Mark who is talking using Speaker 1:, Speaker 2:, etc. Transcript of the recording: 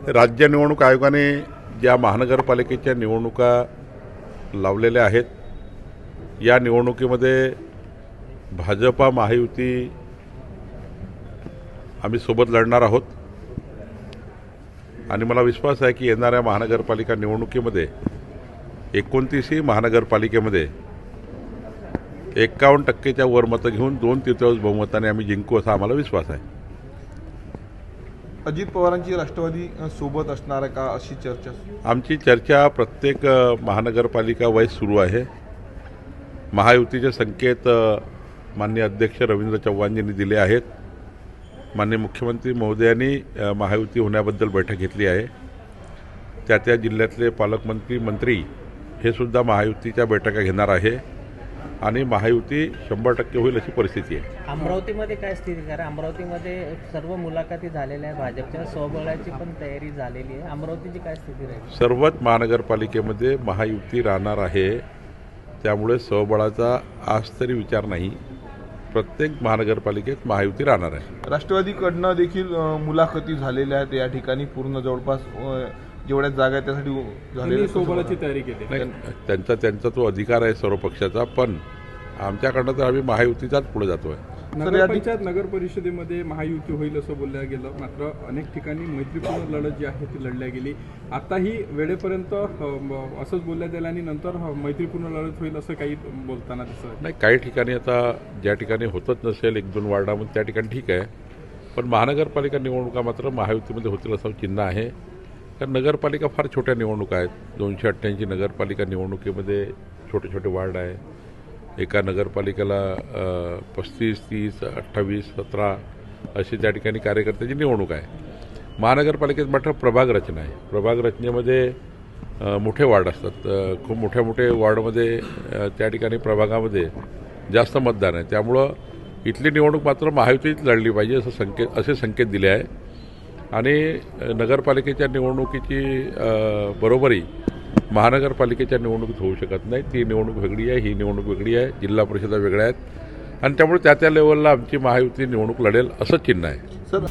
Speaker 1: राज्य निवडणूक आयोगाने ज्या महानगरपालिकेच्या निवडणुका लावलेल्या आहेत, या निवडणुकीमध्ये भाजपा महायुती आम्ही सोबत लढणार आहोत आणि मला विश्वास आहे की येणाऱ्या महानगरपालिका निवडणुकीमध्ये 29ही महानगरपालिकेमध्ये 51% वर मतं घेऊन 2/3 बहुमताने आम्ही जिंकू असा आम्हाला विश्वास आहे.
Speaker 2: अजित पवारांची राष्ट्रवादी सोबत असणार का अशी चर्चा?
Speaker 1: आमची चर्चा प्रत्येक महानगरपालिका वाईज सुरू आहे. महायुतीचे संकेत माननीय अध्यक्ष रवींद्र चव्हाणजींनी दिले आहेत. माननीय मुख्यमंत्री महोदयांनी महायुती होण्याबद्दल बैठक घेतली आहे. त्या जिल्ह्यातले पालकमंत्री मंत्री हे सुद्धा महायुतीच्या बैठका घेणार आहे आणि महायुती 100% होईल अशी परिस्थिती आहे.
Speaker 3: अमरावतीमध्ये काय स्थिती? कारण अमरावतीमध्ये सर्व मुलाखती झालेल्या आहे, भाजपच्या स्वबळाची पण तयारी झालेली आहे. अमरावतीची काय स्थिती राहील?
Speaker 1: सर्वच महानगरपालिकेमध्ये महायुती राहणार आहे, त्यामुळे स्वबळाचा आज तरी विचार नाही. प्रत्येक महानगरपालिकेत महायुती राहणार आहे.
Speaker 2: राष्ट्रवादीकडनं देखील मुलाखती झालेल्या आहेत. या ठिकाणी पूर्ण जवळपास जेवढ्या जागा आहेत त्यासाठी झालेली
Speaker 4: सोबळाची तयारी केली.
Speaker 1: त्यांचा तो अधिकार आहे सर्व पक्षाचा, पण आमच्याकडनं तर आम्ही महायुतीचाच पुढे जातोय.
Speaker 4: नगरपंचायत नगर परिषदेमध्ये महायुती होईल असं बोलल्या गेलं, मात्र अनेक ठिकाणी मैत्रीपूर्ण लढत जी आहे ती लढल्या गेली. आताही वेळेपर्यंत असंच बोलल्या गेलं आणि नंतर मैत्रीपूर्ण लढत होईल असं काही बोलताना दिसत
Speaker 1: नाही. काही ठिकाणी आता ज्या ठिकाणी होतच नसेल 1-2 वार्डामध्ये त्या ठिकाणी ठीक आहे, पण महानगरपालिका निवडणुका मात्र महायुतीमध्ये होतील असं चिन्ह आहे. कारण नगरपालिका फार छोट्या निवडणुका आहेत. 288 नगरपालिका निवडणुकीमध्ये छोटे छोटे वार्ड आहे. एका नगरपालिकेला 35, 30, 28, 17 अशी त्या ठिकाणी कार्यकर्त्याची निवडणूक आहे. महानगरपालिकेत मात्र प्रभाग रचना आहे. प्रभाग रचनेमध्ये मोठे वार्ड असतात. खूप मोठे वार्डमध्ये त्या ठिकाणी प्रभागामध्ये जास्त मतदान आहे. त्यामुळं इथली निवडणूक मात्र महायुतीत लढली पाहिजे असे संकेत दिले आहे. आणि नगरपालिकेच्या निवडणुकीची बरोबरी महानगरपालिकेच्या निवडणुकीत होऊ शकत नाही. ती निवडणूक वेगळी आहे, ही निवडणूक वेगळी आहे, जिल्हा परिषदा वेगळ्या आहेत आणि त्यामुळे त्या लेवलला आमची महायुती निवडणूक लढेल असं चिन्ह आहे.
Speaker 2: सर